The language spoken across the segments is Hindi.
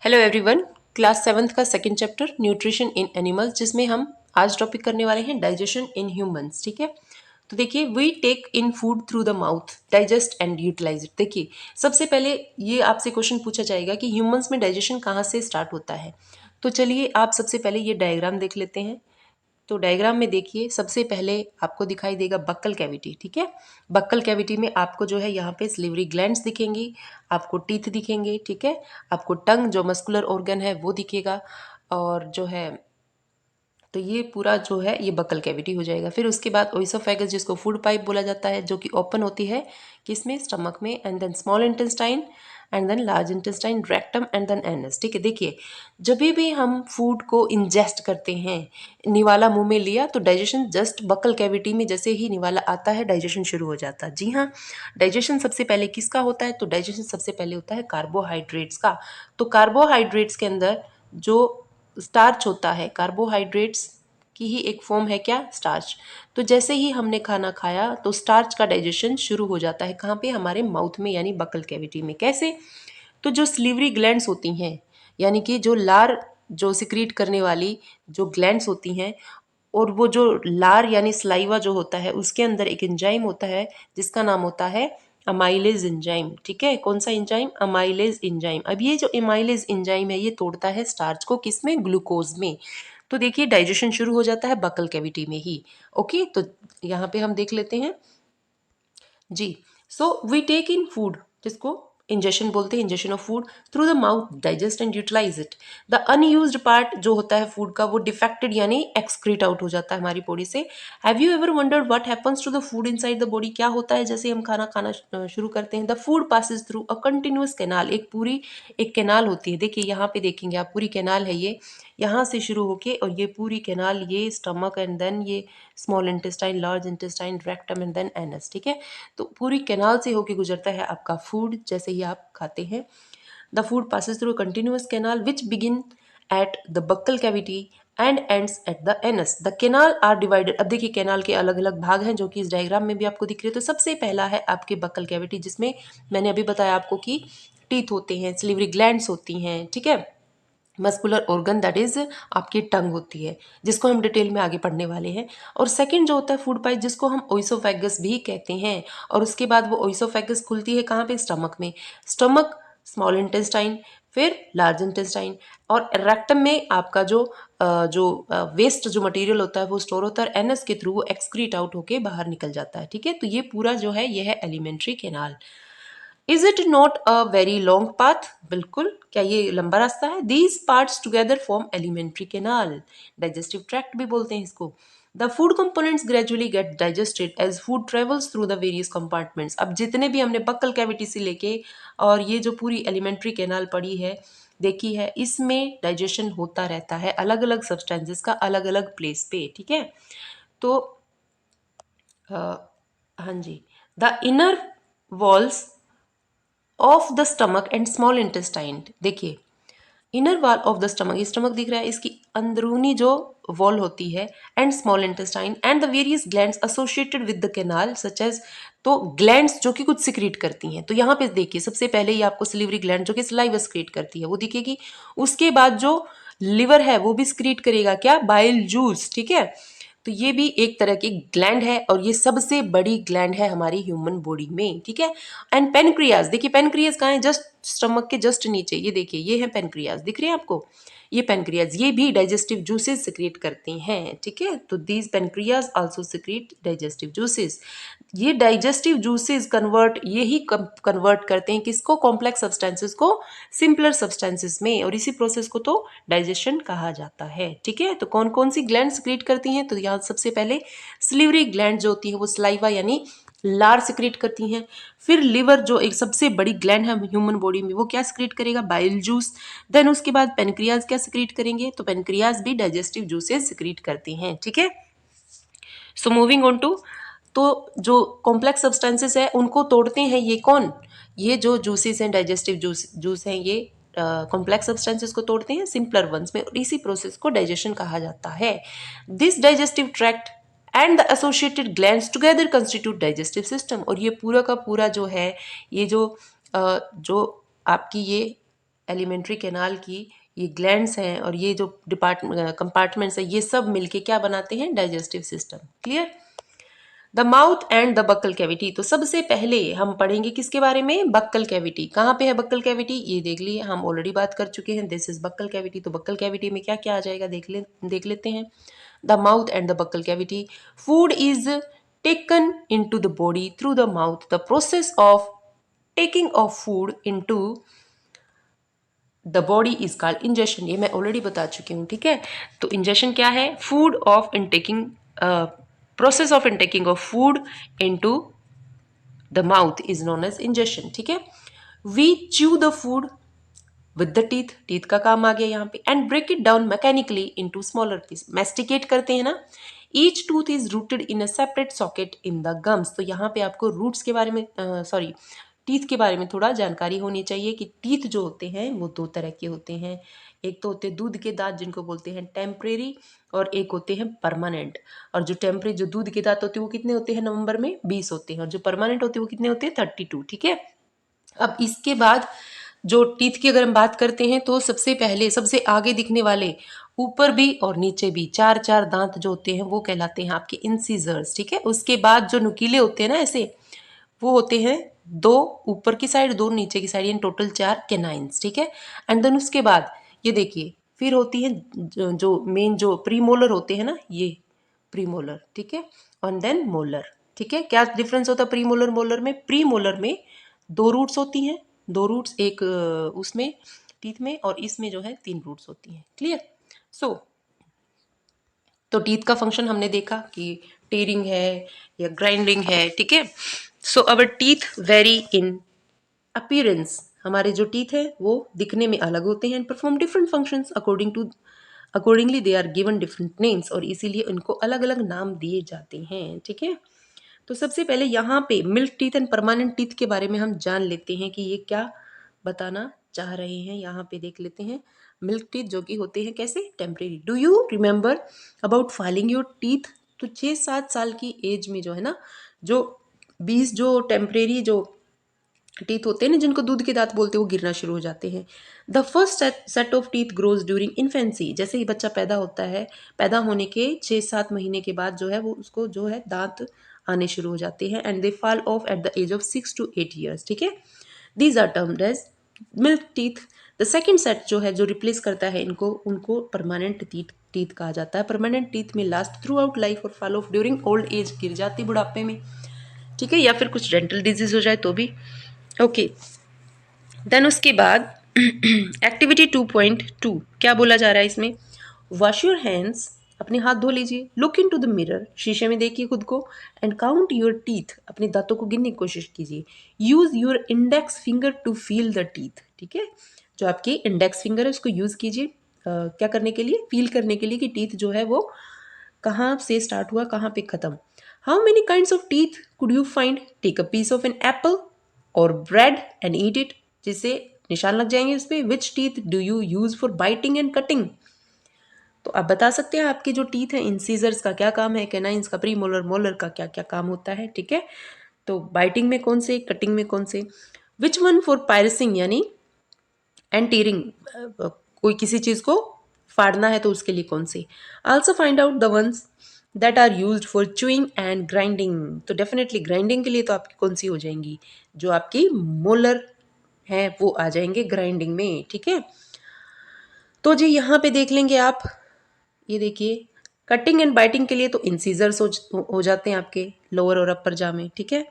हेलो एवरीवन, क्लास 7th का second chapter nutrition in animals, जिसमें हम आज टॉपिक करने वाले हैं डाइजेशन इन ह्यूमंस। ठीक है, तो देखिए, we take in food through the mouth, digest and utilise it. देखिए, सबसे पहले ये आपसे क्वेश्चन पूछा जाएगा कि ह्यूमंस में डाइजेशन कहाँ से स्टार्ट होता है। तो चलिए आप सबसे पहले ये डायग्राम देख लेते हैं। तो डायग्राम में देखिए, सबसे पहले आपको दिखाई देगा बक्कल कैविटी। ठीक है, बक्कल कैविटी में आपको जो है यहाँ पे स्लिवरी ग्लैंड्स दिखेंगी, आपको टीथ दिखेंगे। ठीक है, आपको टंग जो मस्कुलर ऑर्गन है वो दिखेगा, और जो है तो ये पूरा जो है ये बक्कल कैविटी हो जाएगा। फिर उसके बाद ओइसोफेगस, जिसको फूड पाइप बोला जाता है, जो कि ओपन होती है किसमें, स्टमक में, and then small intestine, and then large intestine, rectum, and then anus. ठीक है, देखिए, जब भी हम फूड को इंजेस्ट करते हैं, निवाला मुंह में लिया तो डाइजेशन जस्ट बक्कल कैविटी में जैसे ही निवाला आता है डाइजेशन शुरू हो जाता है। जी हाँ, डाइजेशन सबसे पहले किसका होता है, तो डाइजेशन सबसे पहले होता है कार्बोहाइड्रेट्स का। तो कार्बोहाइड्रेट्स के अंदर जो स्टार्च होता है, कार्बोहाइड्रेट्स की ही एक फॉर्म है क्या, स्टार्च। तो जैसे ही हमने खाना खाया तो स्टार्च का डाइजेशन शुरू हो जाता है कहाँ पे, हमारे माउथ में, यानी बक्कल कैविटी में। कैसे, तो जो स्लीवरी ग्लैंड्स होती हैं, यानी कि जो लार जो सिक्रीट करने वाली जो ग्लैंड्स होती हैं, और वो जो लार यानी स्लाइवा जो होता है, उसके अंदर एक एंजाइम होता है जिसका नाम होता है अमाइलेज एंजाइम। ठीक है, कौन सा एंजाइम, अमाइलेज एंजाइम। अब ये जो अमाइलेज एंजाइम है ये तोड़ता है स्टार्च को, किसमें, ग्लूकोज में। तो देखिए, डाइजेशन शुरू हो जाता है बक्कल कैविटी में ही। ओके, तो यहाँ पे हम देख लेते हैं जी। So we take in food, जिसको इंजेशन बोलते हैं, ingestion of food through the mouth, digest and utilise it. The unused part जो होता है फूड का, वो डिफेक्टेड यानी एक्सक्रीट आउट हो जाता है हमारी बॉडी से। Have you ever wondered what happens to the food inside the body. क्या होता है जैसे हम खाना खाना शुरू करते हैं। The food passes through a continuous canal, एक पूरी एक कैनाल होती है। देखिए यहाँ पे देखेंगे आप, पूरी कैनाल है ये, यहाँ से शुरू होके, और ये पूरी कैनाल, ये स्टमक, एंड देन ये small intestine, large intestine, rectum, and then anus. ठीक है, तो पूरी कैनाल से होके गुजरता है आपका फूड जैसे ही आप खाते हैं। The food passes through a continuous canal which begin at the buccal cavity and ends at the anus. The canal are divided। अब देखिए, कैनाल के अलग अलग भाग हैं जो कि इस डायग्राम में भी आपको दिख रहे हैं। तो सबसे पहला है आपके बक्कल कैविटी, जिसमें मैंने अभी बताया आपको कि टीथ होते हैं, स्लीवरी ग्लैंड्स होती हैं। ठीक है, मस्कुलर ऑर्गन दैट इज आपकी टंग होती है, जिसको हम डिटेल में आगे पढ़ने वाले हैं। और सेकंड जो होता है फूड पाइप, जिसको हम ओइसोफेगस भी कहते हैं। और उसके बाद वो ओइसोफेगस खुलती है कहाँ पे, स्टमक में। स्टमक, स्मॉल इंटेस्टाइन, फिर लार्ज इंटेस्टाइन, और रेक्टम में आपका जो वेस्ट जो मटेरियल होता है वो स्टोर होता है। एनस के थ्रू वो एक्सक्रीट आउट होके बाहर निकल जाता है। ठीक है, तो ये पूरा जो है ये है elementary canal. Is it not a very long path, बिल्कुल, क्या ये लंबा रास्ता है। These parts together form elementary canal, digestive tract भी बोलते हैं इसको। The food components gradually get digested as food travels through the various compartments. अब जितने भी हमने बक्कल कैविटी से लेके और ये जो पूरी एलिमेंट्री कैनाल पड़ी है, देखी है, इसमें डाइजेशन होता रहता है अलग अलग सब्सटेंसेस का अलग अलग प्लेस पे। ठीक है, तो हाँ जी, the inner walls of the stomach and small intestine. देखिए, inner wall of the stomach, ये स्टमक दिख रहा है, इसकी अंदरूनी जो वॉल होती है, and small intestine and the various glands associated with the canal such as. तो ग्लैंड्स जो कि कुछ सिक्रीट करती हैं, तो यहाँ पे देखिए, सबसे पहले ये आपको सिलिवरी ग्लैंड जो कि सलाइवा सिक्रीट करती है वो दिखेगी। उसके बाद जो लिवर है वो भी सिक्रीट करेगा क्या, बाइल जूस। ठीक है, तो ये भी एक तरह की ग्लैंड है, और ये सबसे बड़ी ग्लैंड है हमारी ह्यूमन बॉडी में। ठीक है, एंड पेनक्रियाज, देखिए पेनक्रियाज कहाँ है, जस्ट स्टमक के जस्ट नीचे, ये देखिए, ये है पेनक्रियाज, दिख रहे हैं आपको, ये पेनक्रियाज, ये भी डाइजेस्टिव जूसेस सिक्रिएट करते हैं। ठीक है, तो these pancreas also secrete digestive juices. ये डाइजेस्टिव जूसेस कन्वर्ट, ये ही कन्वर्ट करते हैं किसको, कॉम्प्लेक्स सब्सटेंसेस को सिंपलर सब्सटेंसेस में, और इसी प्रोसेस को तो डाइजेशन कहा जाता है। ठीक है, तो कौन कौन सी ग्लैंड सिक्रीट करती हैं, तो यहाँ सबसे पहले स्लीवरी ग्लैंड जो होती है वो सलाइवा यानी लार सिक्रीट करती हैं। फिर लिवर जो एक सबसे बड़ी ग्लैंड है ह्यूमन बॉडी में, वो क्या सिक्रीट करेगा, बाइल जूस। देन उसके बाद पेनक्रियाज क्या सिक्रीट करेंगे, तो पेनक्रियाज भी डाइजेस्टिव जूसेस सिक्रीट करती हैं। ठीक है, सो मूविंग ऑन टू, तो जो कॉम्प्लेक्स सब्सटेंसेस है उनको तोड़ते हैं ये कौन, ये जो जूसेस हैं, डाइजेस्टिव जूस हैं, ये कॉम्प्लेक्स सब्सटेंसेस को तोड़ते हैं सिंपलर वंस में, और इसी प्रोसेस को डाइजेशन कहा जाता है। This digestive tract and the associated glands together constitute digestive system. और ये पूरा का पूरा जो है, ये जो आपकी ये एलिमेंट्री कैनाल की ये ग्लैंड्स हैं और ये जो कंपार्टमेंट्स हैं, ये सब मिलके क्या बनाते हैं? Digestive system. Clear? The mouth and the buccal cavity. तो सबसे पहले हम पढ़ेंगे किसके बारे में? Buccal cavity. कहाँ पे है बक्कल कैविटी? ये देख लिए, हम ऑलरेडी बात कर चुके हैं। This is buccal cavity. तो बक्कल कैविटी में क्या क्या आ जाएगा देख लेते हैं। The mouth and the buccal cavity. Food is taken into the body through the mouth. The process of taking of food into the body is called ingestion. ये मैं ऑलरेडी बता चुकी हूँ, ठीक है। तो इंजेशन क्या है? Food of intaking, process of intaking of food into the mouth is known as ingestion, ठीक है। We chew the food with the teeth, teeth का काम आ गया यहाँ पे, and break it down mechanically into smaller piece. Masticate करते हैं ना। Each tooth is rooted in a separate socket in the gums. तो यहाँ पे आपको रूट्स के बारे में, सॉरी, टीथ के बारे में थोड़ा जानकारी होनी चाहिए कि टीथ जो होते हैं वो दो तरह के होते हैं। एक तो होते हैं दूध के दांत जिनको बोलते हैं टेम्परेरी, और एक होते हैं परमानेंट। और जो टेम्परेरी, जो दूध के दांत होते हैं वो कितने होते हैं? नवंबर में 20 होते हैं, और जो परमानेंट होते हैं वो कितने होते हैं? 32, ठीक है। अब इसके बाद जो टीथ की अगर हम बात करते हैं तो सबसे पहले सबसे आगे दिखने वाले ऊपर भी और नीचे भी चार चार दांत जो होते हैं वो कहलाते हैं आपके इंसीजर्स, ठीक है। उसके बाद जो नुकीले होते हैं ना ऐसे, वो होते हैं दो ऊपर की साइड, दो नीचे की साइड, इन टोटल 4 कैनाइंस, ठीक है। एंड देन उसके बाद ये देखिए फिर होती है जो मेन जो प्रीमोलर होते हैं ना, ये प्रीमोलर, ठीक है, और देन मोलर, ठीक है। क्या डिफरेंस होता है प्रीमोलर मोलर में? प्रीमोलर में दो रूट्स होती हैं, दो रूट्स, एक उसमें टीथ में, और इसमें जो है 3 रूट्स होती हैं। क्लियर? सो तो टीथ का फंक्शन हमने देखा कि टेयरिंग है या ग्राइंडिंग है, ठीक है। So our teeth vary in appearance. हमारे जो टीथ है वो दिखने में अलग होते हैं, perform different functions accordingly they are given different names, और इसीलिए उनको अलग अलग नाम दिए जाते हैं, ठीक है। तो सबसे पहले यहाँ पे milk teeth and permanent teeth के बारे में हम जान लेते हैं कि ये क्या बताना चाह रहे हैं। यहाँ पे देख लेते हैं। मिल्क टीथ जो कि होते हैं कैसे? Temporary. Do you remember about filing your teeth? तो 6-7 साल की एज में जो है ना, जो 20 जो टेम्परेरी जो टीथ होते हैं ना, जिनको दूध के दांत बोलते हैं, वो गिरना शुरू हो जाते हैं। The first set of teeth grows during infancy. जैसे ही बच्चा पैदा होता है, पैदा होने के 6-7 महीने के बाद जो है वो उसको जो है दांत आने शुरू हो जाते हैं, and they fall off at the age of 6 to 8 years, ठीक है। These are termed as milk teeth. The second set जो है जो रिप्लेस करता है इनको, उनको परमानेंट टीथ कहा जाता है। परमानेंट टीथ में लास्ट थ्रू आउट लाइफ और fall of during old age, गिर जाती बुढ़ापे में, ठीक है, या फिर कुछ डेंटल डिजीज हो जाए तो भी। ओके, देन उसके बाद एक्टिविटी 2.2 क्या बोला जा रहा है इसमें? वॉश योर हैंड्स, अपने हाथ धो लीजिए। Look in to the mirror, शीशे में देखिए खुद को, एंड काउंट योर टीथ, अपने दांतों को गिनने की कोशिश कीजिए। Use your index finger to feel the teeth, ठीक है। जो आपकी इंडेक्स फिंगर है उसको यूज कीजिए, क्या करने के लिए? फील करने के लिए कि टीथ जो है वो कहाँ से स्टार्ट हुआ, कहाँ पे खत्म। How many kinds of teeth could you find? Take a piece of an apple और ब्रेड एंड ईट इट, जिससे निशान लग जाएंगे उस पर। Which teeth do you use for biting and cutting? तो आप बता सकते हैं आपके जो टीथ हैं, इंसीजर्स का क्या काम है, कैनाइंस का, प्री मोलर, मोलर का क्या क्या काम होता है, ठीक है। तो बाइटिंग में कौन से, कटिंग में कौन से? विच वन फॉर पायरसिंग यानी एंड टीयरिंग, कोई किसी चीज को फाड़ना है तो उसके लिए कौन से? Also find out the ones that are used for chewing and grinding. तो डेफिनेटली ग्राइंडिंग के लिए तो आपकी कौन सी हो जाएंगी? जो आपकी मोलर हैं वो आ जाएंगे ग्राइंडिंग में, ठीक है। तो जी यहाँ पे देख लेंगे आप, ये देखिए कटिंग एंड बाइटिंग के लिए तो इंसीजर्स हो जाते हैं आपके लोअर और अपर जा में, ठीक है।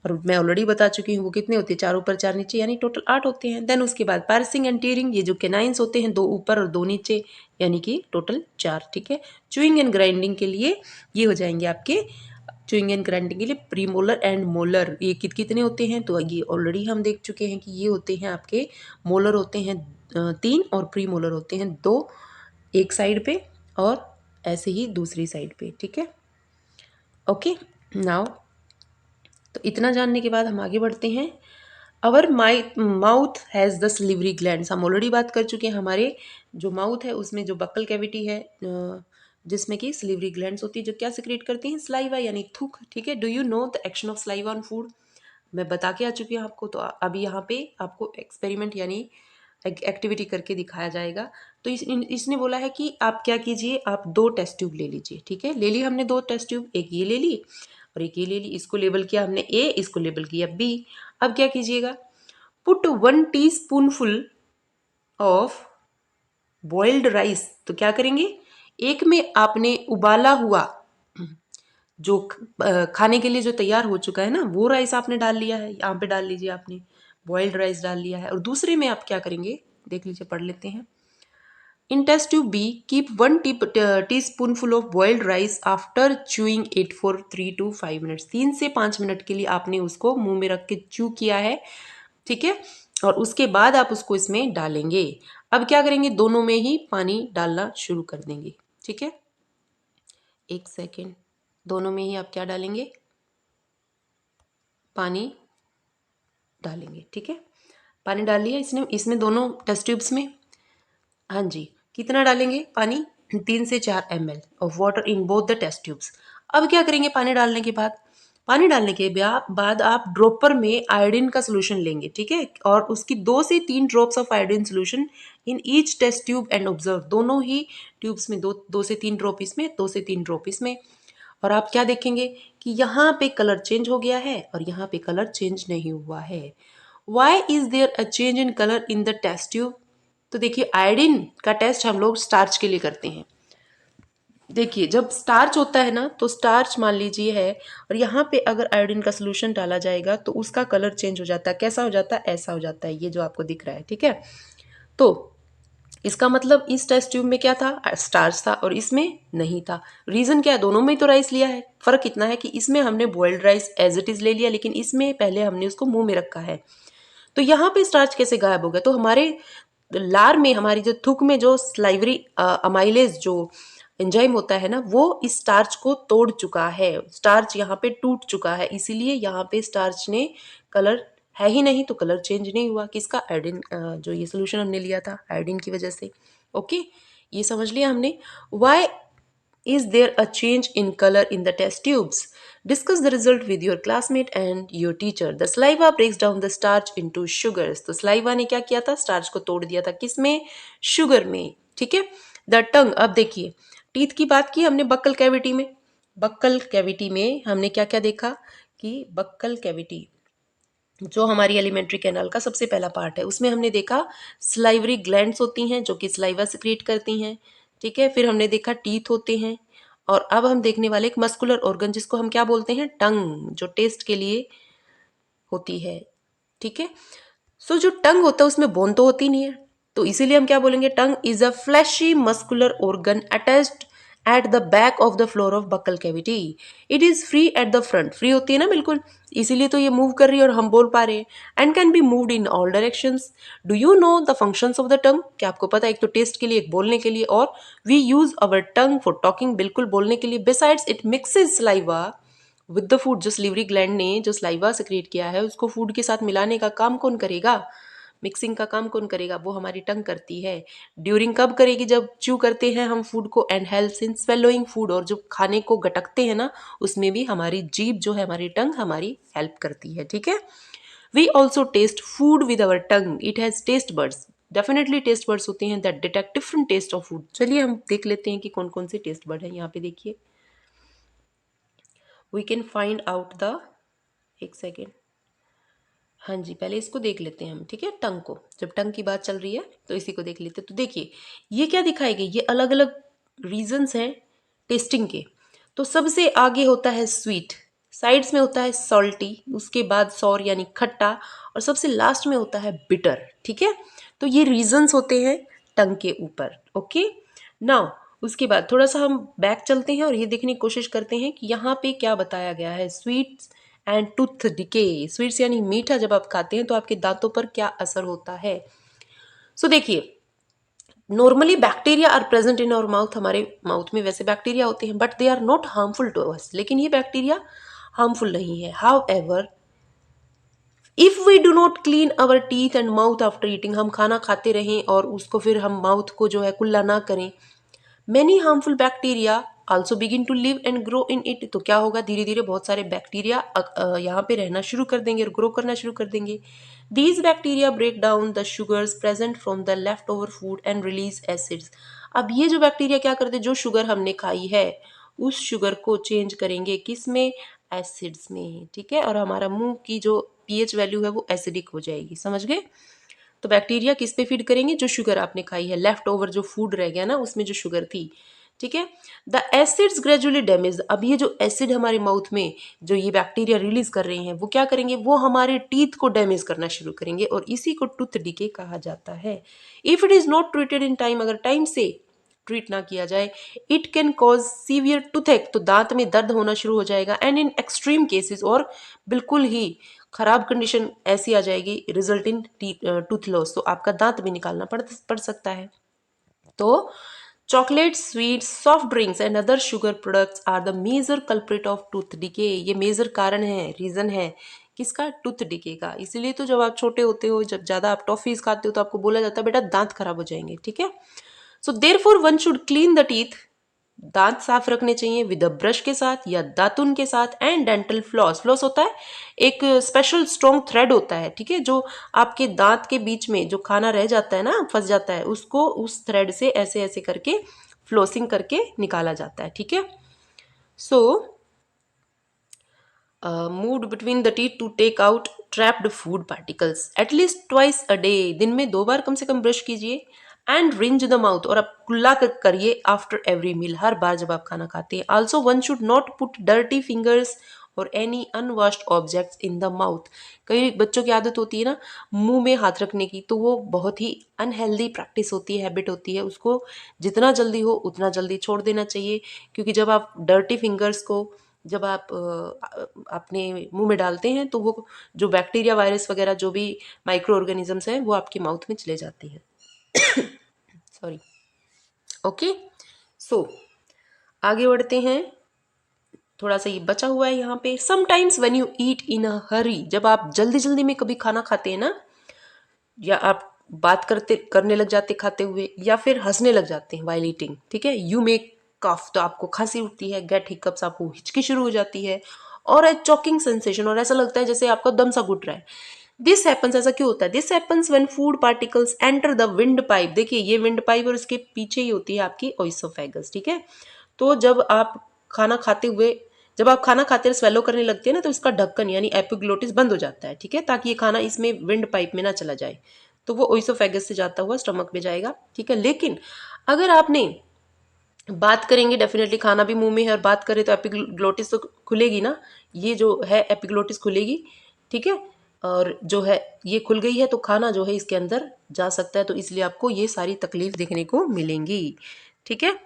और मैं ऑलरेडी बता चुकी हूँ वो कितने होते हैं, 4 ऊपर 4 नीचे, यानी टोटल 8 होते हैं। देन उसके बाद पार्सिंग एंड टीयरिंग, ये जो कैनाइंस होते हैं 2 ऊपर और 2 नीचे, यानी कि टोटल 4, ठीक है। चुइंग एंड ग्राइंडिंग के लिए ये हो जाएंगे आपके, चुइंग एंड ग्राइंडिंग के लिए प्रीमोलर एंड मोलर, ये कितने होते हैं? तो ये ऑलरेडी हम देख चुके हैं कि ये होते हैं आपके, मोलर होते हैं 3 और प्रीमोलर होते हैं 2 एक साइड पे और ऐसे ही दूसरी साइड पे, ठीक है। ओके, नाउ तो इतना जानने के बाद हम आगे बढ़ते हैं। Our mouth has the salivary glands, हम ऑलरेडी बात कर चुके हैं। हमारे जो माउथ है उसमें जो बक्कल कैविटी है, जिसमें कि स्लिवरी ग्लैंड्स होती है, जो क्या सिक्रेट करती हैं? स्लाइवा यानी थूक, ठीक है। Do you know the action of saliva on food? मैं बता के आ चुकी हूँ आपको। तो अभी यहाँ पे आपको एक्सपेरिमेंट यानी एक्टिविटी करके दिखाया जाएगा। तो इसने बोला है कि आप क्या कीजिए, आप 2 टेस्ट ट्यूब ले लीजिए। ठीक है, ले ली हमने 2 टेस्ट ट्यूब, एक ये ले ली और एक ये ले ली। इसको लेबल किया हमने ए, इसको लेबल किया बी। अब क्या कीजिएगा, put 1 teaspoonful of boiled rice. तो क्या करेंगे, एक में आपने उबाला हुआ जो खाने के लिए जो तैयार हो चुका है ना, वो राइस आपने डाल लिया है, यहाँ पे डाल लीजिए, आपने बॉइल्ड राइस डाल लिया है। और दूसरे में आप क्या करेंगे, देख लीजिए, पढ़ लेते हैं। In test tube B, keep 1 teaspoonful of boiled rice after chewing it for 3 to 5 minutes. 3 से 5 मिनट के लिए आपने उसको मुंह में रख के च्यू किया है। ठीक है, और उसके बाद आप उसको इसमें डालेंगे। अब क्या करेंगे, दोनों में ही पानी डालना शुरू कर देंगे। ठीक है, एक सेकेंड, दोनों में ही आप क्या डालेंगे, पानी डालेंगे। ठीक है, पानी डाल लिया इसमें दोनों टेस्ट ट्यूब्स में। हाँ जी, कितना डालेंगे पानी, 3 से 4 ml of water in both the test tubes. अब क्या करेंगे, पानी डालने के बाद, बाद आप ड्रॉपर में आयोडीन का सोल्यूशन लेंगे। ठीक है, और उसकी 2 से 3 drops of iodine solution in each test tube and observe. दोनों ही ट्यूब्स में 2 से 3 ड्रॉप इसमें, 2 से 3 ड्रॉप इसमें। और आप क्या देखेंगे कि यहाँ पे कलर चेंज हो गया है और यहाँ पे कलर चेंज नहीं हुआ है। Why is there a change in colour in the test tube. तो देखिए, आयोडीन का टेस्ट हम लोग स्टार्च के लिए करते हैं। देखिए, जब स्टार्च होता है ना, तो स्टार्च मान लीजिए है, और यहाँ पे अगर आयोडीन का सोल्यूशन डाला जाएगा तो उसका कलर चेंज हो जाता है। कैसा हो जाता है, ऐसा हो जाता है, ये जो आपको दिख रहा है। ठीक है, तो इसका मतलब इस टेस्ट ट्यूब में क्या था, स्टार्च था, और इसमें नहीं था। रीजन क्या है, दोनों में तो राइस लिया है। फर्क इतना है कि इसमें हमने boiled rice as it is ले लिया, लेकिन इसमें पहले हमने उसको मुंह में रखा है। तो यहाँ पे स्टार्च कैसे गायब हो गया, तो हमारे लार में, हमारी जो थूक में जो स्लाइवरी अमाइलेज जो एंजाइम होता है ना, वो इस स्टार्च को तोड़ चुका है। स्टार्च यहाँ पे टूट चुका है, इसीलिए यहाँ पे स्टार्च ने कलर है ही नहीं, तो कलर चेंज नहीं हुआ। किसका, आयोडीन, जो ये सोल्यूशन हमने लिया था आयोडीन की वजह से। ओके, ये समझ लिया हमने। Why is there a change in color in the test tubes? Discuss the result with your classmate and your teacher. The saliva breaks down the starch into sugars. तो saliva ने क्या किया था, स्टार्च को तोड़ दिया था, किसमें, शुगर में। ठीक है, द टंग, अब देखिए, टीथ की बात की हमने बक्कल कैविटी में। बक्कल कैविटी में हमने क्या क्या देखा कि बक्कल कैविटी जो हमारी एलिमेंट्री कैनाल का सबसे पहला पार्ट है, उसमें हमने देखा स्लाइवरी ग्लैंड्स होती हैं जो कि स्लाइवा सिक्रीट करती हैं। ठीक है, फिर हमने देखा टीथ होते हैं, और अब हम देखने वाले एक मस्कुलर ऑर्गन जिसको हम क्या बोलते हैं, टंग, जो टेस्ट के लिए होती है। ठीक है, सो जो टंग होता है उसमें बोन तो होती नहीं है, तो इसीलिए हम क्या बोलेंगे, tongue is a fleshy muscular organ attached at the back of the floor of buccal cavity. It is free at the front, free होती है ना बिल्कुल, इसीलिए तो ये मूव कर रही है और हम बोल पा रहे हैं। And can be moved in all directions. Do you know the functions of the टंग, क्या आपको पता है, एक तो टेस्ट के लिए, एक बोलने के लिए, और we use our tongue for talking, बिल्कुल बोलने के लिए। Besides it mixes saliva with the food, जो स्लीवरी ग्लैंड ने जो सलाइवा सिक्रेट किया है उसको फूड के साथ मिलाने का काम कौन करेगा, मिक्सिंग का काम कौन करेगा, वो हमारी टंग करती है। ड्यूरिंग कब करेगी, जब च्यू करते हैं हम फूड को, and helps in swallowing food, और जो खाने को गटकते हैं ना, उसमें भी हमारी जीभ जो है, हमारी टंग हमारी हेल्प करती है। ठीक है, we also taste food with our tongue, it has taste buds, definitely taste buds होते हैं that detect different taste of food. चलिए हम देख लेते हैं कि कौन कौन से टेस्ट बर्ड है। यहाँ पे देखिए, we can find out the, एक सेकेंड, हाँ जी, पहले इसको देख लेते हैं हम। ठीक है, टंग को, जब टंग की बात चल रही है तो इसी को देख लेते हैं। तो देखिए, ये क्या दिखाएगी, ये अलग अलग रीजंस हैं टेस्टिंग के। तो सबसे आगे होता है स्वीट, साइड्स में होता है सॉल्टी, उसके बाद सॉर यानी खट्टा, और सबसे लास्ट में होता है बिटर। ठीक है, तो ये रीजंस होते हैं टंग के ऊपर। ओके, नाउ उसके बाद थोड़ा सा हम बैक चलते हैं और ये देखने की कोशिश करते हैं कि यहाँ पे क्या बताया गया है। Sweets and tooth decay, sweets यानी मीठा जब आप खाते हैं तो आपके दांतों पर क्या असर होता है। सो देखिए, normally bacteria are present in our mouth, हमारे माउथ में वैसे बैक्टीरिया होते हैं, but they are not harmful to us, लेकिन ये बैक्टीरिया हार्मफुल नहीं है। However, if we do not clean our teeth and mouth after eating, हम खाना खाते रहें और उसको फिर हम माउथ को जो है कुल्ला ना करें, many harmful bacteria also begin to live and grow in it, तो क्या होगा, धीरे धीरे बहुत सारे बैक्टीरिया यहाँ पे रहना शुरू कर देंगे और ग्रो करना शुरू कर देंगे. These bacteria break down the sugars present from the left over food and release acids. अब ये जो बैक्टीरिया क्या करते हैं, जो शुगर हमने खाई है उस शुगर को चेंज करेंगे किस में, एसिड्स में. ठीक है, और हमारा मुंह की जो पीएच वैल्यू है वो एसिडिक हो जाएगी. समझ गए. तो बैक्टीरिया किस पे फीड करेंगे, जो शुगर आपने खाई है, लेफ्ट ओवर जो फूड रह गया ना उसमें जो शुगर थी. ठीक है. द एसिड्स ग्रेजुअली डैमेज, अब ये जो एसिड हमारे माउथ में जो ये बैक्टीरिया रिलीज कर रहे हैं वो क्या करेंगे, वो हमारे टीथ को डैमेज करना शुरू करेंगे और इसी को टूथ डिके कहा जाता है. If it is not treated in time, अगर टाइम से ट्रीट ना किया जाए, it can cause severe toothache, तो दांत में दर्द होना शुरू हो जाएगा. एंड इन एक्सट्रीम केसेस, और बिल्कुल ही खराब कंडीशन ऐसी आ जाएगी, रिजल्ट इन टूथ लॉस, तो आपका दांत भी निकालना पड़ सकता है. तो chocolate, sweets, soft drinks and other sugar products are the major culprit of tooth decay. ये मेजर कारण है, रीजन है किसका, टूथ डिके का. इसीलिए तो जब आप छोटे होते हो, जब ज्यादा आप टॉफीज खाते हो तो आपको बोला जाता है बेटा दांत खराब हो जाएंगे. ठीक है. So therefore one should clean the teeth, दांत साफ रखने चाहिए विद अ ब्रश के साथ या दातुन के साथ. एंड डेंटल फ्लॉस, फ्लॉस होता है एक स्पेशल स्ट्रॉन्ग थ्रेड होता है. ठीक है, जो आपके दांत के बीच में जो खाना रह जाता है ना, फंस जाता है, उसको उस थ्रेड से ऐसे ऐसे करके फ्लोसिंग करके निकाला जाता है. ठीक है. So move between the teeth to take out trapped food particles at least twice a day, दिन में 2 बार कम से कम ब्रश कीजिए. एंड रिंज द माउथ, और आप कुल्ला करिए आफ्टर एवरी मील, हर बार जब आप खाना खाते हैं. Also one should not put dirty fingers और any unwashed objects in the mouth. कई बच्चों की आदत होती है ना मुंह में हाथ रखने की, तो वो बहुत ही अनहेल्दी प्रैक्टिस होती है, हैबिट होती है. उसको जितना जल्दी हो उतना जल्दी छोड़ देना चाहिए, क्योंकि जब आप डर्टी फिंगर्स को जब आप अपने मुंह में डालते हैं तो वो जो बैक्टीरिया, वायरस वगैरह जो भी माइक्रो ऑर्गेनिजम्स हैं वो आपके माउथ में चले जाते हैं. सॉरी. ओके. सो आगे बढ़ते हैं. थोड़ा सा ये बचा हुआ है यहाँ पे. समटाइम्स व्हेन यू ईट इन अ हरी, जब आप जल्दी जल्दी में कभी खाना खाते हैं ना, या आप बात करने लग जाते खाते हुए, या फिर हंसने लग जाते हैं वाइल ईटिंग. ठीक है. यू मेक कफ, तो आपको खांसी उठती है. गेट हिकअप्स, आपको हिचकी शुरू हो जाती है. और ए चॉकिंग सेंसेशन, और ऐसा लगता है जैसे आपका दम सा घुट रहा है. दिस हैपन्स, ऐसा क्यों होता है, this happens when food particles enter the wind pipe. देखिए ये विंड पाइप और इसके पीछे ही होती है आपकी ओइसोफेगस. ठीक है. तो खाना खाते हुए जब आप खाना खाते स्वेलो करने लगते हैं ना, तो इसका ढक्कन यानी एपिग्लोटिस बंद हो जाता है. ठीक है, ताकि ये खाना इसमें विंड पाइप में ना चला जाए, तो वो ओइसोफेगस से जाता हुआ स्टमक में जाएगा. ठीक है. लेकिन अगर आपने बात करेंगे, डेफिनेटली खाना भी मुंह में है और बात करें तो एपिग्लोटिस तो खुलेगी ना, ये जो है एपिग्लोटिस खुलेगी. ठीक है. और जो है ये खुल गई है तो खाना जो है इसके अंदर जा सकता है, तो इसलिए आपको ये सारी तकलीफ देखने को मिलेंगी. ठीक है.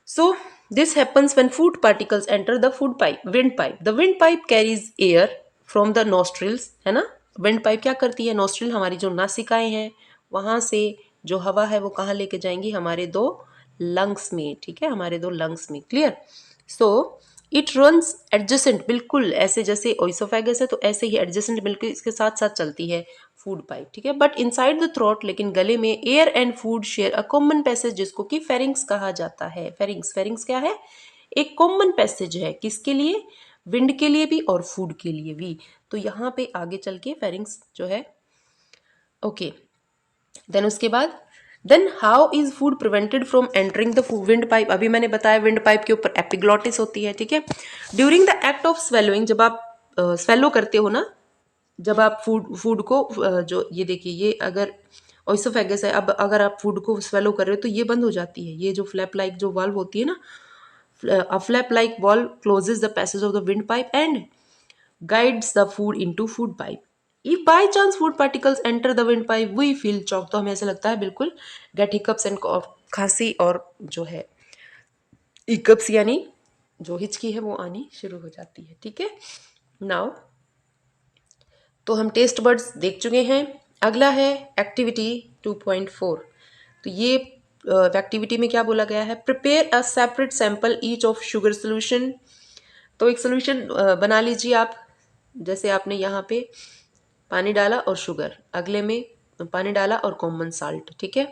So this happens when food particles enter the food pipe, wind pipe. The wind pipe carries air from the nostrils, है ना. wind pipe क्या करती है, nostril हमारी जो नासिकाएं हैं वहां से जो हवा है वो कहाँ लेके जाएंगी, हमारे 2 लंग्स में. ठीक है, हमारे 2 लंग्स में. Clear. So it runs adjacent, बिल्कुल ऐसे जैसे ओइसोफेगस है तो ऐसे ही एडजेसेंट बिल्कुल इसके साथ साथ चलती है फूड पाइप. ठीक है. बट इनसाइड द थ्रोट, लेकिन गले में air and food share a common passage, जिसको कि फेरिंग्स कहा जाता है. फेरिंग्स, फेरिंग्स क्या है, एक कॉमन पैसेज है. किसके लिए, विंड के लिए भी और फूड के लिए भी. तो यहाँ पे आगे चल के फेरिंग्स जो है. ओके. देन उसके बाद then how is food prevented from entering the windpipe. अभी मैंने बताया विंड पाइप के ऊपर एपिग्लोटिस होती है. ठीक है. During the act of swallowing, जब आप स्वेलो करते हो ना, जब आप फूड को जो ये देखिए, ये अगर ओइसोफेगस है, अब अगर आप फूड को स्वेलो कर रहे हो तो ये बंद हो जाती है. ये जो फ्लैप लाइक जो वाल्व होती है ना, a flap like valve closes the passage of the windpipe and guides the food into food pipe. If by chance food particles enter the windpipe, we feel choked. तो हमें ऐसा लगता है बिल्कुल get hiccups and खांसी और जो है hiccups यानी जो हिचकी है वो आनी शुरू हो जाती है. ठीक है. नाउ तो हम टेस्ट बर्ड्स देख चुके हैं. अगला है एक्टिविटी 2.4. तो ये एक्टिविटी में क्या बोला गया है, prepare a separate sample each of sugar solution. तो एक सोल्यूशन बना लीजिए आप. जैसे आपने यहाँ पे पानी डाला और शुगर, अगले में पानी डाला और कॉमन साल्ट. ठीक है.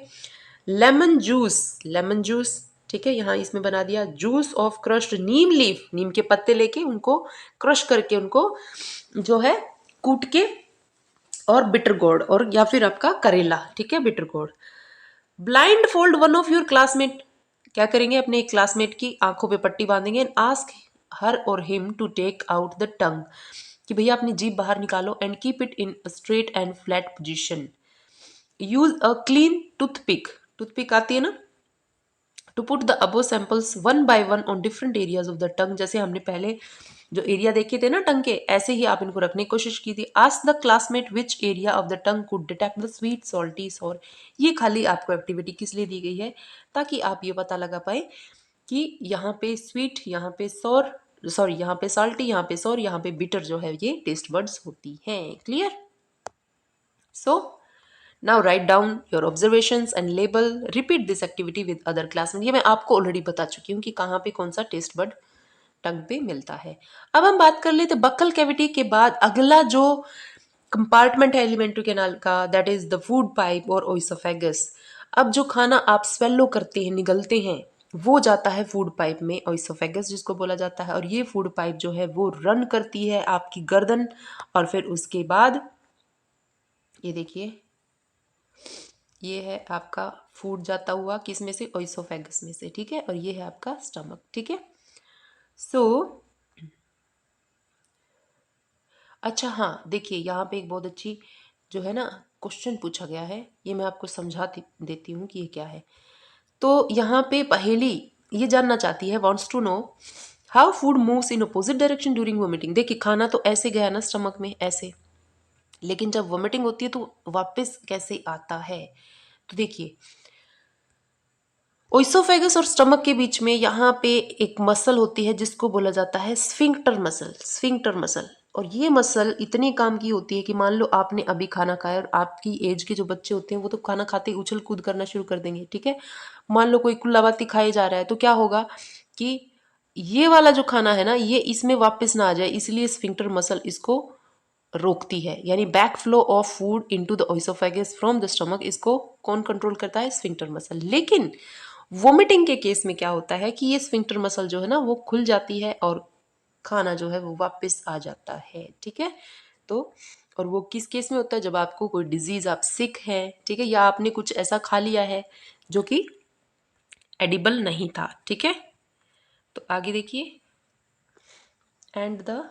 Lemon juice, lemon juice. ठीक है, यहाँ इसमें बना दिया juice of crushed neem leaf, नीम के पत्ते लेके उनको क्रश करके उनको जो है कूट के, और बिटर गोर्ड, और या फिर आपका करेला, ठीक है, bitter gourd. Blind fold one of your classmate, क्या करेंगे, अपने एक क्लासमेट की आंखों पे पट्टी बांधेंगे, एंड आस्क हर और him to take out the tongue, कि भैया अपनी जीभ बाहर निकालो, and keep it in straight and flat position. Use a clean toothpick, toothpick आती है ना, to put the above samples one by one on different areas of the tongue, जैसे हमने पहले जो एरिया देखे थे ना टंग के, ऐसे ही आप इनको रखने की कोशिश की थी। Ask the classmate which area of the tongue could detect the sweet salty sour, ये खाली आपको एक्टिविटी किस लिए दी गई है, ताकि आप ये पता लगा पाए कि यहाँ पे स्वीट, यहाँ पे सॉर, सॉरी यहाँ पे सॉल्टी, यहाँ पे सॉर, यहाँ पे बिटर जो है ये टेस्ट वर्ड्स होती हैं। Clear? So now write down your observations and label, repeat this activity with other classmates। ये मैं आपको ऑलरेडी बता चुकी हूँ कि कहाँ पे कौन सा टेस्ट बर्ड टंग पे मिलता है। अब हम बात कर लेते बक्कल कैविटी के बाद अगला जो कंपार्टमेंट है एलिमेंट्री कैनाल का, that is the food pipe और ओइसोफेगस। अब जो खाना आप स्वेलो करते हैं, निगलते हैं, वो जाता है फूड पाइप में, ओइसोफेगस जिसको बोला जाता है, और ये फूड पाइप जो है वो रन करती है आपकी गर्दन, और फिर उसके बाद ये देखिए, ये है आपका फूड जाता हुआ किस में से, ओइसोफेगस में से, ठीक है, और ये है आपका स्टमक, ठीक है। सो अच्छा हाँ, देखिए यहाँ पे एक बहुत अच्छी जो है ना क्वेश्चन पूछा गया है, ये मैं आपको समझा देती हूँ कि ये क्या है। तो यहाँ पे पहेली ये जानना चाहती है, wants to know how food moves in opposite direction during vomiting. देखिए खाना तो ऐसे गया ना स्टमक में ऐसे, लेकिन जब वोमिटिंग होती है तो वापस कैसे आता है। तो देखिए ओइसोफेगस और स्टमक के बीच में यहाँ पे एक मसल होती है जिसको बोला जाता है स्फिंक्टर मसल, स्फिंक्टर मसल। और ये मसल इतने काम की होती है कि मान लो आपने अभी खाना खाया, और आपकी एज के जो बच्चे होते हैं वो तो खाना खाते ही उछल कूद करना शुरू कर देंगे, ठीक है। मान लो कोई कुल्लाबाती खाए जा रहा है, तो क्या होगा कि ये वाला जो खाना है ना, ये इसमें वापस ना आ जाए, इसलिए स्फिंक्टर मसल इसको रोकती है, यानी back flow of food into the oesophagus from the stomach, इसको कौन कंट्रोल करता है, स्फिंक्टर मसल। लेकिन वोमिटिंग के केस में क्या होता है कि ये स्फिंक्टर मसल जो है ना वो खुल जाती है, और खाना जो है वो वापस आ जाता है, ठीक है। तो और वो किस केस में होता है, जब आपको कोई डिजीज, आप सिक है, ठीक है, या आपने कुछ ऐसा खा लिया है जो कि एडिबल नहीं था, ठीक है। तो आगे देखिए, and the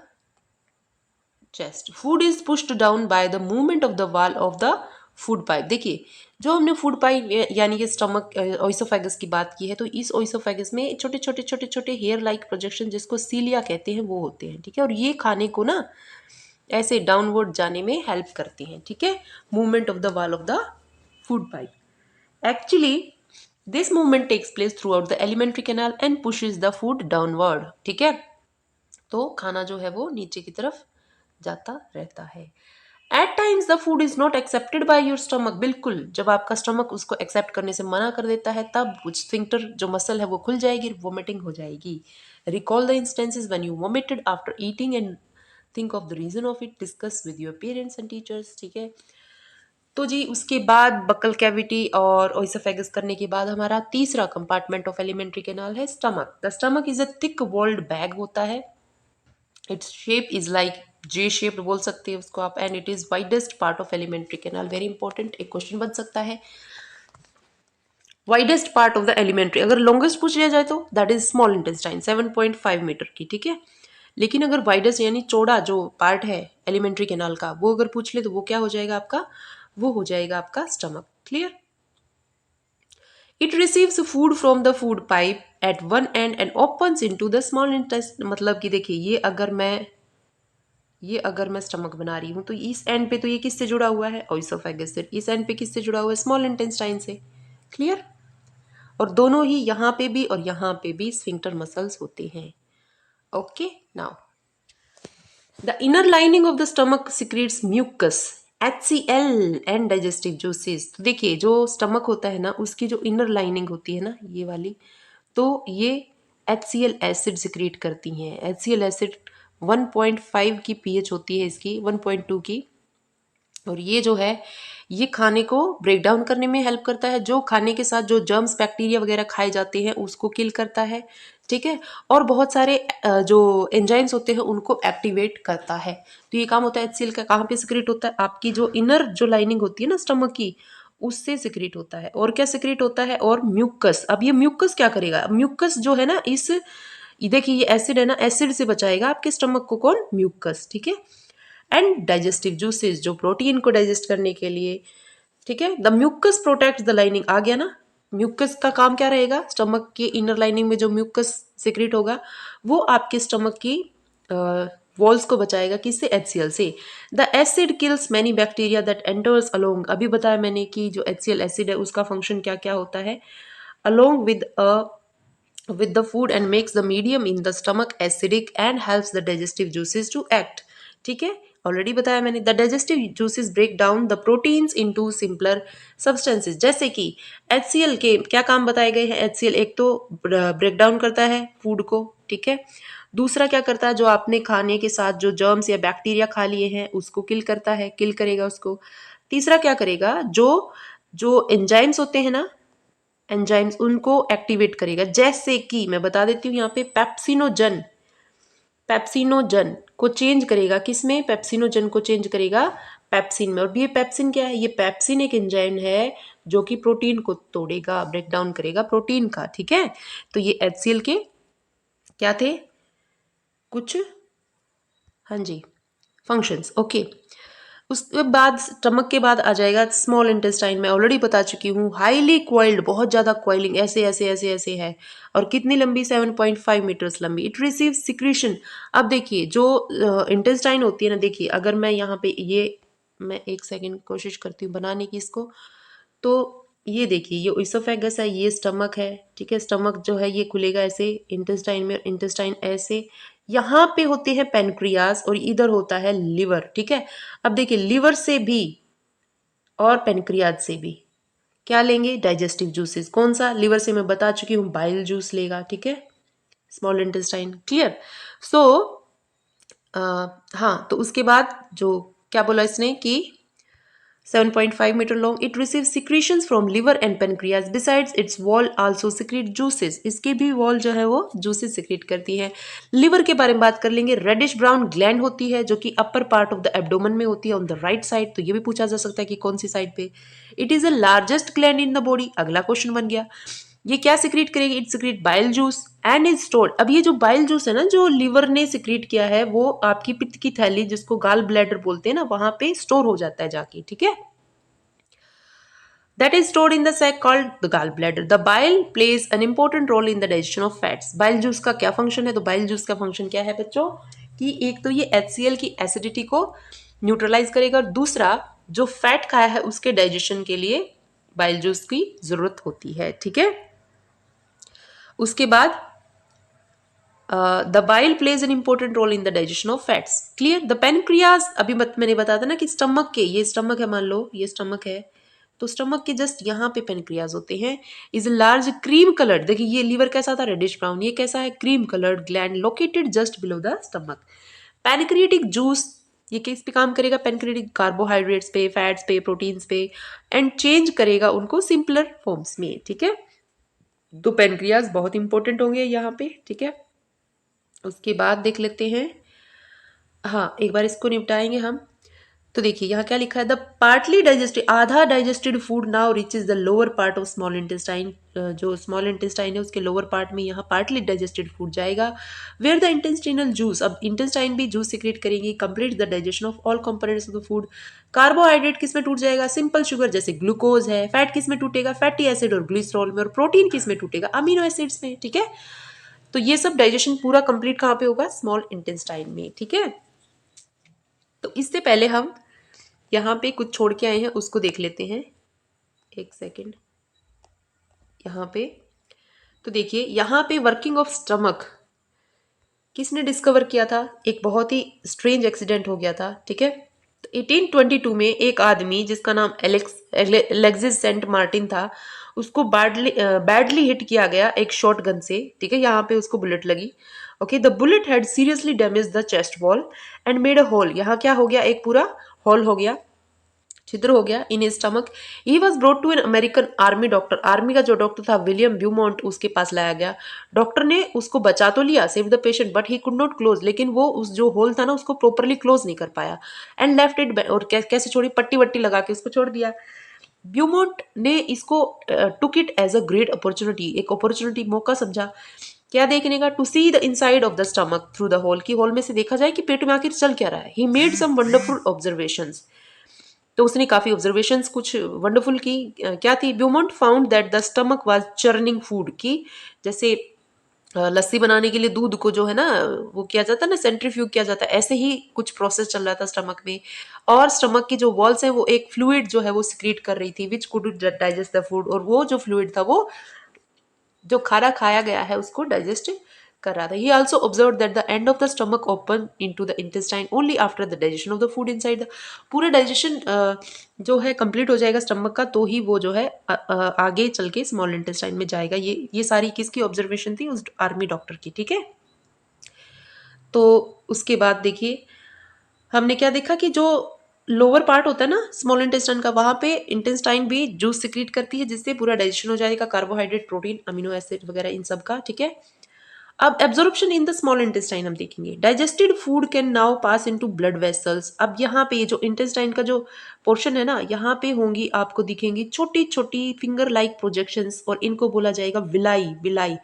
chest, food is pushed down by the movement of the wall of the food pipe. देखिए जो हमने फूड पाइप यानी कि स्टमक ओइसोफेगस की बात की है, तो इस ओइसोफेगस में छोटे छोटे छोटे छोटे हेयर लाइक प्रोजेक्शन जिसको सीलिया कहते हैं वो होते हैं, ठीक है, और ये खाने को ना ऐसे डाउनवर्ड जाने में हेल्प करती हैं, ठीक है, movement of the wall of the food pipe. Actually this movement takes place throughout the elementary canal and pushes the food downward, ठीक है। तो खाना जो है वो नीचे की तरफ जाता रहता है। At times the food is not accepted by your stomach, बिल्कुल जब आपका स्टमक उसको एक्सेप्ट करने से मना कर देता है, तब स्फिंक्टर जो मसल है वो खुल जाएगी, वोमिटिंग हो जाएगी। Recall the instances when you vomited after eating and think of the reason of it, discuss with your parents and teachers, ठीक है। तो जी उसके बाद बक्कल कैविटी और ओइसोफेगस करने के बाद हमारा तीसरा कंपार्टमेंट ऑफ एलिमेंट्री कैनाल है stomach. The stomach is a thick walled bag होता है, its shape is like J shaped बोल सकते हैं उसको आप, and it is widest part of elementary canal. Very important, एक क्वेश्चन बन सकता है, widest part of the elementary, अगर लॉन्गेस्ट पूछ लिया जाए तो that is small intestine 7.5 metre की, ठीक है। लेकिन अगर वाइडेस्ट यानी चौड़ा जो पार्ट है एलिमेंट्री कैनाल का वो अगर पूछ ले तो वो क्या हो जाएगा आपका, वो हो जाएगा आपका stomach. Clear? It receives food from the food pipe at one end and opens into the small intestine, मतलब कि देखिए ये अगर मैं स्टमक बना रही हूँ तो इस एंड पे तो ये किससे जुड़ा हुआ है, ओइसोफेगस से, इस एंड पे किससे जुड़ा हुआ है, स्मॉल इंटेस्टाइन से। क्लियर? और दोनों ही यहाँ पे भी और यहाँ पे भी स्फिंक्टर मसल्स होते हैं। Okay, now the inner lining of the stomach secretes mucus, HCl and digestive juices. तो देखिए जो स्टमक होता है ना उसकी जो इनर लाइनिंग होती है ना ये वाली, तो ये HCl एसिड सिक्रीट करती हैं। HCl एसिड 1.5 की pH होती है इसकी, 1.2 की, और ये जो है ये खाने को ब्रेक डाउन करने में हेल्प करता है, जो खाने के साथ जो जर्म्स बैक्टीरिया वगैरह खाए जाते हैं उसको किल करता है, ठीक है। और बहुत सारे जो एंजाइम्स होते हैं उनको एक्टिवेट करता है। तो ये काम होता है HCl का। कहाँ पे सिक्रेट होता है? आपकी जो इनर जो लाइनिंग होती है ना स्टमक की, उससे सिक्रेट होता है। और क्या सिक्रेट होता है? और म्यूकस। अब ये म्यूकस क्या करेगा? म्यूकस जो है ना, इस ये देखिए ये एसिड है ना, एसिड से बचाएगा आपके स्टमक को। कौन? म्यूकस, ठीक है। एंड डाइजेस्टिव जूसेस, जो प्रोटीन को डाइजेस्ट करने के लिए, ठीक है। The mucus protect the lining, आ गया ना। म्यूकस का काम क्या रहेगा? स्टमक के इनर लाइनिंग में जो म्यूकस सिक्रेट होगा वो आपके स्टमक की वॉल्स को बचाएगा। किससे? HCl से। The acid kills many bacteria that enters along, अभी बताया मैंने कि जो HCl एसिड है उसका फंक्शन क्या क्या होता है, along with the food and makes the medium in the stomach acidic and helps the digestive juices to act, ठीक है। ऑलरेडी बताया मैंने। The digestive juices break down the proteins into simpler substances, जैसे कि HCl के क्या काम बताए गए हैं। HCl एक तो ब्रेक डाउन करता है फूड को, ठीक है। दूसरा क्या करता है? जो आपने खाने के साथ जो जर्म्स या बैक्टीरिया खा लिए हैं उसको किल करता है, किल करेगा उसको। तीसरा क्या करेगा? जो जो एंजाइम्स होते हैं ना, एंजाइम्स, उनको एक्टिवेट करेगा। जैसे कि मैं बता देती हूँ यहाँ पे, पेप्सिनोजन, पेप्सिनोजन को चेंज करेगा किसमें? पेप्सिनोजन को चेंज करेगा पेप्सिन में। और ये पेप्सिन क्या है? ये पेप्सिन एक एंजाइम है जो कि प्रोटीन को तोड़ेगा, ब्रेक डाउन करेगा प्रोटीन का, ठीक है। तो ये HCl के क्या थे? कुछ, हाँ जी, फंक्शंस, ओके। उसके बाद स्टमक के बाद आ जाएगा स्मॉल इंटेस्टाइन। मैं ऑलरेडी बता चुकी हूँ, हाईली क्वाइल्ड, बहुत ज्यादा क्वाइलिंग, ऐसे ऐसे ऐसे ऐसे है। और कितनी लंबी? 7.5 मीटर्स लंबी। It receive secretion. अब देखिए जो इंटेस्टाइन होती है ना, देखिए अगर मैं यहाँ पे ये, मैं एक सेकेंड कोशिश करती हूँ बनाने की इसको। तो ये देखिए ये इसोफेगस है, ये स्टमक है, ठीक है। स्टमक जो है ये खुलेगा ऐसे इंटेस्टाइन में, इंटेस्टाइन ऐसे। यहाँ पे होते हैं पेनक्रियास और इधर होता है लिवर, ठीक है। अब देखिए लिवर से भी और पेनक्रियाज से भी क्या लेंगे? Digestive juices. कौन सा? लिवर से मैं बता चुकी हूँ, बाइल जूस लेगा, ठीक है। Small intestine, clear. सो हाँ, तो उसके बाद जो क्या बोला इसने कि 7.5 meter long, it receives secretions from liver and pancreas. Besides its wall also secrete juices. इसके भी वॉल जो है वो juices secrete करती है। लिवर के बारे में बात कर लेंगे। रेडिश ब्राउन ग्लैंड होती है जो कि upper part of the abdomen में होती है, ऑन द राइट साइड। तो ये भी पूछा जा सकता है कि कौन सी साइड पे। It is the largest gland in the body, अगला क्वेश्चन बन गया। ये क्या सिक्रीट करेगी? It secrete bile juice and is stored. अब ये जो बाइल जूस है ना, जो लिवर ने सिक्रीट किया है, वो आपकी पित्त की थैली, जिसको गाल ब्लैडर बोलते हैं ना, वहां पे स्टोर हो जाता है जाके, ठीक है। That is stored in the sac called the gallbladder. The bile plays an important role in the digestion of fats. Bile juice का क्या फंक्शन है? तो bile juice का फंक्शन क्या है बच्चों? कि एक तो ये HCl की एसिडिटी को न्यूट्रलाइज करेगा, और दूसरा जो फैट खाया है उसके डाइजेशन के लिए बाइल जूस की जरूरत होती है, ठीक है। उसके बाद the bile plays an important role in the digestion of fats, clear. The pancreas, अभी मैंने बताया था ना कि स्टमक के, ये स्टमक है, मान लो ये स्टमक है, तो स्टमक के जस्ट यहाँ पे पेनक्रियाज होते हैं। इज लार्ज क्रीम कलर्ड, देखिए ये लीवर कैसा था? Reddish brown. ये कैसा है? Cream coloured gland located just below the stomach. Pancreatic juice, ये किस पे काम करेगा? पैनक्रिएटिक कार्बोहाइड्रेट्स पे, फैट्स पे, प्रोटीन्स पे, एंड चेंज करेगा उनको सिंपलर फॉर्म्स में, ठीक है। तो पेनक्रियाज बहुत इंपॉर्टेंट होंगे यहाँ पे, ठीक है। उसके बाद देख लेते हैं, हाँ एक बार इसको निपटाएंगे हम। तो देखिए यहाँ क्या लिखा है? द पार्टली डाइजेस्टेड, आधा digested food now reaches the lower part of small intestine. जो स्मॉल इंटेस्टाइन है उसके लोअर पार्ट में यहाँ पार्टली डाइजेस्टेड फूड जाएगा। वेयर द इंटेस्टाइनल जूस, अब इंटेस्टाइन भी जूस सिक्रेट करेंगी, complete the digestion of all components of the food. Carbohydrate किस में टूट जाएगा? सिंपल शुगर जैसे ग्लूकोज है। फैट किस में टूटेगा? फैटी एसिड और ग्लिसरॉल में। और प्रोटीन किस में टूटेगा? अमीनो एसिड्स में, ठीक है। तो ये सब डाइजेशन पूरा कंप्लीट कहाँ पे होगा? स्मॉल इंटेस्टाइन में, ठीक है। तो इससे पहले हम यहाँ पे कुछ छोड़ के आए हैं, उसको देख लेते हैं, एक सेकेंड। यहाँ पे तो देखिए, यहाँ पे वर्किंग ऑफ स्टमक किसने डिस्कवर किया था? एक बहुत ही स्ट्रेंज एक्सीडेंट हो गया था, ठीक है। तो 1822 में एक आदमी जिसका नाम एलेक्सिस सेंट मार्टिन था, उसको बैडली हिट किया गया एक शॉट गन से, ठीक है। यहाँ पे उसको बुलेट लगी। Okay, the bullet had seriously damage the chest wall and made a hole. यहाँ क्या हो गया? एक पूरा होल हो गया, छिद्र हो गया in stomach. He was brought to an American army doctor, army का जो डॉक्टर था विलियम ब्यूमॉन्ट, उसके पास लाया गया। डॉक्टर ने उसको बचा तो लिया, save the patient, but he could not close, लेकिन वो उस जो होल था ना उसको प्रॉपरली क्लोज नहीं कर पाया। एंड लेफ्ट इट, और कैसे छोड़ी, पट्टी वट्टी लगा के उसको छोड़ दिया। ब्यूमॉन्ट ने इसको took it as a great opportunity, एक अपॉर्चुनिटी, मौका समझा। क्या देखने का? To see the inside of the stomach through the hole, की होल में से देखा जाए कि पेट में आखिर चल क्या रहा है। He made some wonderful observations, तो उसने काफी ऑब्जर्वेशंस कुछ वंडरफुल की। क्या थी? Beaumont found that the stomach was churning food, की जैसे लस्सी बनाने के लिए दूध को जो है ना वो किया जाता है ना, सेंट्रीफ्यूग किया जाता है, ऐसे ही कुछ प्रोसेस चल रहा था स्टमक में। और स्टमक की जो वॉल्स है वो एक फ्लूइड जो है वो सिक्रीट कर रही थी, which could digest the food, और वो जो फ्लूइड था वो जो खाना खाया गया है उसको डाइजेस्ट कर रहा था। He also observe that the end of the stomach open into the intestine only after the digestion of the food inside the, पूरा डाइजेशन जो है कंप्लीट हो जाएगा स्टमक का, तो ही वो जो है आगे चल के स्मॉल इंटेस्टाइन में जाएगा। ये सारी किसकी ऑब्जर्वेशन थी? उस आर्मी डॉक्टर की, ठीक है। तो उसके बाद देखिए हमने क्या देखा कि जो लोअर पार्ट होता है ना स्मॉल इंटेस्टाइन का, वहां पे इंटेस्टाइन भी जूस सिक्रीट करती है जिससे पूरा डाइजेशन हो जाएगा, कार्बोहाइड्रेट, प्रोटीन, अमीनो एसिड वगैरह इन सब का, ठीक है। अब absorption in the small intestine हम देखेंगे। Digested food can now pass into blood vessels. अब यहाँ पे जो इंटेस्टाइन का जो पोर्शन है ना, यहाँ पे होंगी आपको दिखेंगी छोटी छोटी फिंगर लाइक प्रोजेक्शंस, और इनको बोला जाएगा विलाई, विलाई।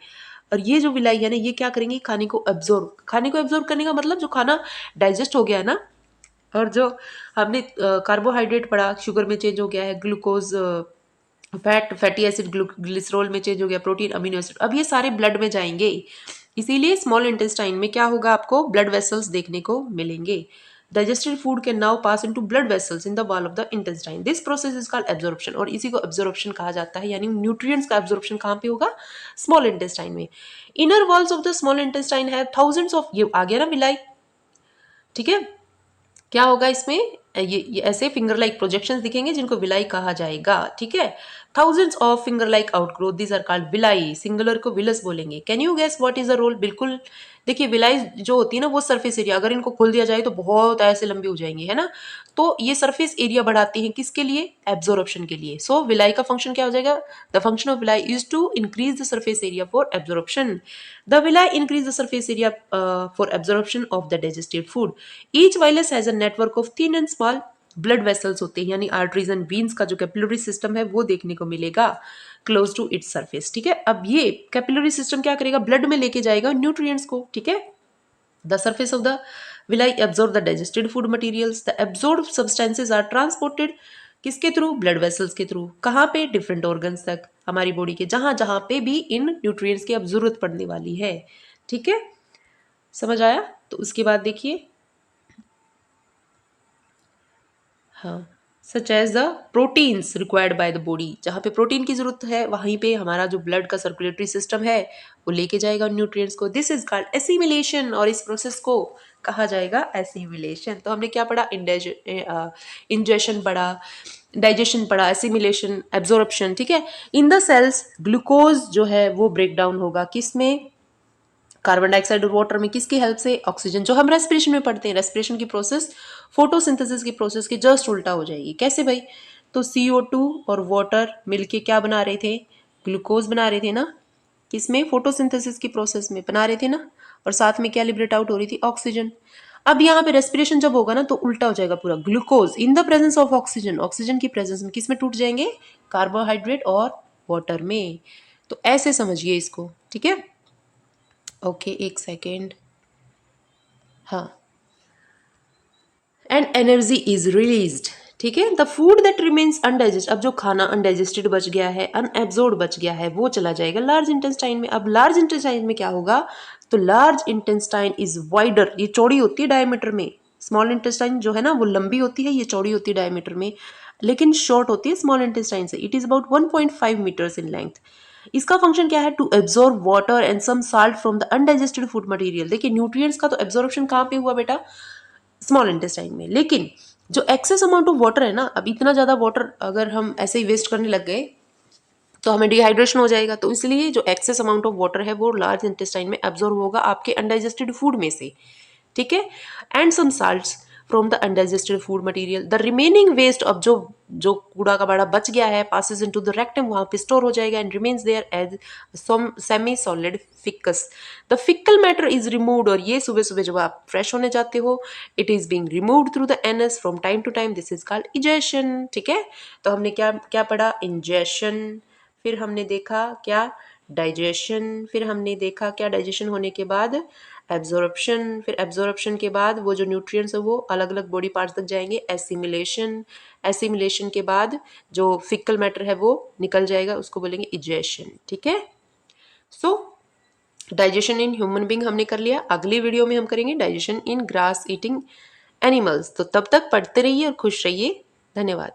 और ये जो विलाई है ना ये क्या करेंगी? खाने को एब्जॉर्ब, खाने को एब्जॉर्ब करने का मतलब जो खाना डाइजेस्ट हो गया है ना, और जो हमने कार्बोहाइड्रेट पढ़ा शुगर में चेंज हो गया है, ग्लूकोज फैटी एसिड ग्लिसरॉल में चेंज हो गया, प्रोटीन, अमीनो एसिड, अब ये सारे ब्लड में जाएंगे। इसीलिए स्मॉल इंटेस्टाइन में क्या होगा? आपको ब्लड वेसल्स देखने को मिलेंगे। Digested food can now pass into blood vessels in the wall of the intestine, this process is called absorption, और इसी को एब्जॉर्प्शन कहा जाता है। यानी न्यूट्रिएंट्स का एब्जॉर्प्शन कहाँ पे होगा? स्मॉल इंटेस्टाइन में। Inner walls of the small intestine है थाउजेंड्स ऑफ, ये आ गया ना विलाई, ठीक है। क्या होगा इसमें? ये ऐसे फिंगर लाइक प्रोजेक्शंस दिखेंगे जिनको विलाई कहा जाएगा, ठीक है। Thousands of finger like outgrowth, this are called villi, singular को विलस बोलेंगे। Can you guess what is the role? बिल्कुल। देखिए विलाई जो होती है ना वो सरफेस एरिया, अगर इनको खोल दिया जाए तो बहुत ऐसे लंबी हो जाएंगी, है ना। तो ये सरफेस एरिया बढ़ाती हैं किसके लिए? एब्जॉर्प्शन के लिए। सो विलाई का फंक्शन क्या हो जाएगा? The function of villi is to increase the surface area for absorption. The villi increase the surface area for absorption of the digested food. Each villus has a network of thin and small blood vessels होते हैं, यानी आर्टरीज एंड वीन्स का जो कैपिलरी सिस्टम है वो देखने को मिलेगा क्लोज टू इट्स सरफेस, ठीक है। अब ये कैपिलरी सिस्टम क्या करेगा? ब्लड में लेके जाएगा न्यूट्रिएंट्स को, ठीक है। The surface of the villi absorb the digested food materials. The absorbed substances are transported किसके थ्रू? ब्लड वेसल्स के थ्रू। कहाँ पे? डिफरेंट ऑर्गन्स तक, हमारी बॉडी के जहां जहां पे भी इन न्यूट्रिएंट्स की अब जरूरत पड़ने वाली है, ठीक है। समझ आया? तो उसके बाद देखिए, हाँ, such as the proteins required by the body, जहाँ पे प्रोटीन की जरूरत है वहीं पे हमारा जो ब्लड का सर्कुलेटरी सिस्टम है वो लेके जाएगा न्यूट्रिएंट्स को। दिस इज कॉल्ड एसिमिलेशन, और इस प्रोसेस को कहा जाएगा एसिमिलेशन। तो हमने क्या पढ़ा? इंजेशन पढ़ा, डाइजेशन पढ़ा, एसिमिलेशन, एब्जॉर्प्शन, ठीक है। इन द सेल्स ग्लूकोज जो है वो ब्रेक डाउन होगा किस में? कार्बन डाइऑक्साइड और वाटर में। किसकी हेल्प से? ऑक्सीजन, जो हम रेस्पिरेशन में पढ़ते हैं। रेस्पिरेशन की प्रोसेस फोटोसिंथेसिस की प्रोसेस के जस्ट उल्टा हो जाएगी। कैसे भाई? तो CO2 और वाटर मिलके क्या बना रहे थे? ग्लूकोज बना रहे थे ना, किसमें? फोटोसिंथेसिस की प्रोसेस में बना रहे थे ना, और साथ में क्या लिबरेट आउट हो रही थी? ऑक्सीजन। अब यहाँ पे रेस्पिरेशन जब होगा ना तो उल्टा हो जाएगा पूरा, glucose in the presence of oxygen, oxygen की प्रेजेंस में किस में टूट जाएंगे? कार्बोहाइड्रेट और वाटर में। तो ऐसे समझिए इसको, ठीक है। ओके, एक सेकेंड, हाँ। एंड एनर्जी इज रिलीज्ड, ठीक है। द फूड दैट रिमेन्स अनडाइजेस्ट, अब जो खाना अनडाइजेस्टेड बच गया है, अनएब्जॉर्ब बच गया है, वो चला जाएगा लार्ज इंटेस्टाइन में। अब लार्ज इंटेस्टाइन में क्या होगा? तो लार्ज इंटेस्टाइन इज वाइडर, ये चौड़ी होती है डायमीटर में। स्मॉल इंटेस्टाइन जो है ना वो लंबी होती है, ये चौड़ी होती है डायमीटर में, लेकिन शॉर्ट होती है स्मॉल इंटेस्टाइन से। It is about 1.5 metres in length. इसका फंक्शन क्या है? To absorb water and some salt from the undigested food material. देखिए न्यूट्रिएंट्स का तो एब्जॉर्प्शन कहाँ पे हुआ बेटा? स्मॉल इंटेस्टाइन में। लेकिन जो एक्सेस अमाउंट ऑफ वाटर है ना, अब इतना ज़्यादा वाटर अगर हम ऐसे ही वेस्ट करने लग गए तो हमें डिहाइड्रेशन हो जाएगा। तो इसलिए जो एक्सेस अमाउंट ऑफ वाटर है वो लार्ज इंटेस्टाइन में एब्जॉर्ब होगा आपके अनडाइजेस्टेड फूड में से, ठीक है। And some salts from the undigested food material. The remaining waste of जो जो कूड़ा कबाड़ा बच गया है पासिस इनटू द रेक्टम, वहाँ पे स्टोर हो जाएगा and remains there as semi solid faeces. The faecal matter is removed, और ये सुबह सुबह जब आप फ्रेश होने जाते हो, it is being removed through the anus from time to time, this is called egestion. ठीक है, तो हमने क्या क्या पढ़ा? इंजेशन, फिर हमने देखा क्या? डाइजेशन, फिर हमने देखा क्या? डाइजेशन होने के बाद एब्जॉर्प्शन, फिर एब्जॉर्प्शन के बाद वो जो न्यूट्रिएंट्स है वो अलग अलग बॉडी पार्ट्स तक जाएंगे, एसिमिलेशन, एसिमिलेशन के बाद जो फिकल मैटर है वो निकल जाएगा, उसको बोलेंगे इजेशन। ठीक है, सो डाइजेशन इन ह्यूमन बींग हमने कर लिया। अगली वीडियो में हम करेंगे डाइजेशन इन ग्रास ईटिंग एनिमल्स। तो तब तक पढ़ते रहिए और खुश रहिए। धन्यवाद।